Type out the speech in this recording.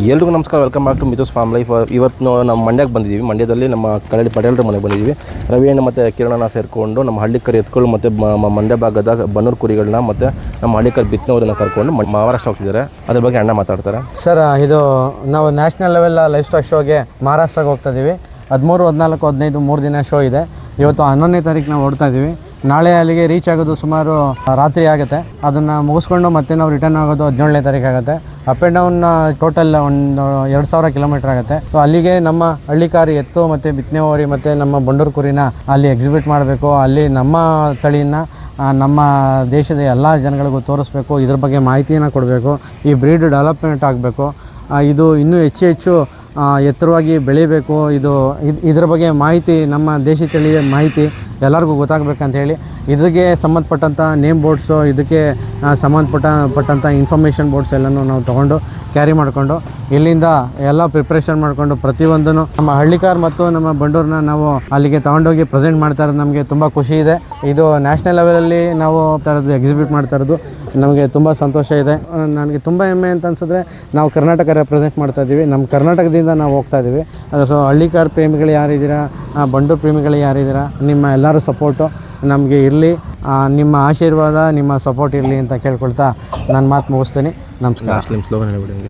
ಎಲ್ರಿಗೂ ನಮಸ್ಕಾರ, welcome back to Mithus farm life. ಇವತ್ತು ನಮ್ಮ ಮಂಡ್ಯಕ್ಕೆ ಬಂದಿದ್ದೀವಿ. ಮಂಡ್ಯದಲ್ಲಿ ನಮ್ಮ ಕಳಡಿ ಪಟೇಲ್ರ ಮನೆಗೆ ಬಂದಿದ್ದೀವಿ. ರವಿ ಅಣ್ಣ ಮತ್ತು ಕಿರಣನ ಸೇರಿಕೊಂಡು ನಮ್ಮ ಹಳ್ಳಿಕರ್ ಎತ್ಕೊಳ್ಳು ಮತ್ತು ಮಂಡ್ಯ ಭಾಗದ ಬನ್ನೂರು ಕುರಿಗಳನ್ನ ಮತ್ತು ನಮ್ಮ ಹಳ್ಳಿಕರ್ ಬಿತ್ತನವರನ್ನ ಕರ್ಕೊಂಡು ಮಹಾರಾಷ್ಟ್ರ ಹೋಗ್ತಿದ್ದಾರೆ. ಅದ್ರ ಬಗ್ಗೆ ಅಣ್ಣ ಮಾತಾಡ್ತಾರೆ. ಸರ್, ಇದು ನಾವು ನ್ಯಾಷನಲ್ ಲೆವೆಲ್ ಲೈಫ್ ಸ್ಟಾಕ್ ಶೋಗೆ ಮಹಾರಾಷ್ಟ್ರಕ್ಕೆ ಹೋಗ್ತಾ ಇದ್ದೀವಿ. 13, 14, 15 3 ದಿನ ಶೋ ಇದೆ. ಇವತ್ತು 11ನೇ ತಾರೀಕು ನಾವು ಹೊರಡ್ತಾ ಇದ್ದೀವಿ. ನಾಳೆ ಅಲ್ಲಿಗೆ ರೀಚ್ ಆಗೋದು ಸುಮಾರು ರಾತ್ರಿ ಆಗುತ್ತೆ. ಅದನ್ನು ಮುಗಿಸ್ಕೊಂಡು ಮತ್ತೆ ನಾವು ರಿಟರ್ನ್ ಆಗೋದು 17ನೇ ತಾರೀಕು ಆಗುತ್ತೆ. ಅಪ್ ಆ್ಯಂಡ್ ಡೌನ್ ಟೋಟಲ್ ಒಂದು 2000 ಕಿಲೋಮೀಟ್ರ್ ಆಗುತ್ತೆ. ಸೊ ಅಲ್ಲಿಗೆ ನಮ್ಮ ಹಳ್ಳಿಕಾರಿ ಎತ್ತು ಮತ್ತು ಬಿತ್ತನೆ ಹೋರಿ ಮತ್ತು ನಮ್ಮ ಬಂಡೂರು ಕುರಿನ ಅಲ್ಲಿ ಎಕ್ಸಿಬಿಟ್ ಮಾಡಬೇಕು. ಅಲ್ಲಿ ನಮ್ಮ ತಳಿಯನ್ನು ನಮ್ಮ ದೇಶದ ಎಲ್ಲ ಜನಗಳಿಗೂ ತೋರಿಸ್ಬೇಕು. ಇದ್ರ ಬಗ್ಗೆ ಮಾಹಿತಿಯನ್ನು ಕೊಡಬೇಕು. ಈ ಬ್ರೀಡ್ ಡೆವಲಪ್ಮೆಂಟ್ ಆಗಬೇಕು. ಇದು ಇನ್ನೂ ಹೆಚ್ಚು ಎತ್ತರವಾಗಿ ಬೆಳೀಬೇಕು. ಇದರ ಬಗ್ಗೆ ಮಾಹಿತಿ, ನಮ್ಮ ದೇಶಿ ತಳಿಯ ಮಾಹಿತಿ ಎಲ್ಲರಿಗೂ ಗೊತ್ತಾಗಬೇಕಂತ ಹೇಳಿ ಇದಕ್ಕೆ ಸಂಬಂಧಪಟ್ಟಂಥ ನೇಮ್ ಬೋರ್ಡ್ಸು, ಇದಕ್ಕೆ ಸಂಬಂಧಪಟ್ಟಂಥ ಇನ್ಫಾರ್ಮೇಷನ್ ಬೋರ್ಡ್ಸ್ ಎಲ್ಲನೂ ನಾವು ತೊಗೊಂಡು ಕ್ಯಾರಿ ಮಾಡಿಕೊಂಡು ಇಲ್ಲಿಂದ ಎಲ್ಲ ಪ್ರಿಪ್ರೇಷನ್ ಮಾಡಿಕೊಂಡು ಪ್ರತಿಯೊಂದೂ ನಮ್ಮ ಹಳ್ಳಿಕಾರ್ ಮತ್ತು ನಮ್ಮ ಬಂಡೂರನ್ನ ನಾವು ಅಲ್ಲಿಗೆ ತೊಗೊಂಡೋಗಿ ಪ್ರೆಸೆಂಟ್ ಮಾಡ್ತಾ ಇರೋದು ನಮಗೆ ತುಂಬ ಖುಷಿ ಇದೆ. ಇದು ನ್ಯಾಷನಲ್ ಲೆವೆಲಲ್ಲಿ ನಾವು ಥರದ್ದು ಎಕ್ಸಿಬಿಟ್ ಮಾಡ್ತಾ ಇರೋದು ನಮಗೆ ತುಂಬ ಸಂತೋಷ ಇದೆ. ನನಗೆ ತುಂಬ ಹೆಮ್ಮೆ ಅಂತ ಅನ್ಸಿದ್ರೆ ನಾವು ಕರ್ನಾಟಕ ರೆಪ್ರೆಸೆಂಟ್ ಮಾಡ್ತಾ ಇದ್ದೀವಿ. ನಮ್ಮ ಕರ್ನಾಟಕದಿಂದ ನಾವು ಹೋಗ್ತಾ ಇದ್ದೀವಿ. ಸೊ ಹಳ್ಳಿಕಾರ್ ಪ್ರೇಮಿಗಳು ಯಾರಿದ್ದೀರಾ, ಬಂಡೂರು ಪ್ರೇಮಿಗಳು ಯಾರಿದ್ದೀರಾ, ನಿಮ್ಮ ಎಲ್ಲರೂ ಸಪೋರ್ಟು ನಮಗೆ ಇರಲಿ. ನಿಮ್ಮ ಆಶೀರ್ವಾದ, ನಿಮ್ಮ ಸಪೋರ್ಟ್ ಇರಲಿ ಅಂತ ಕೇಳ್ಕೊಳ್ತಾ ನಾನು ಮಾತು ಮುಗಿಸ್ತೀನಿ. ನಮಸ್ಕಾರ.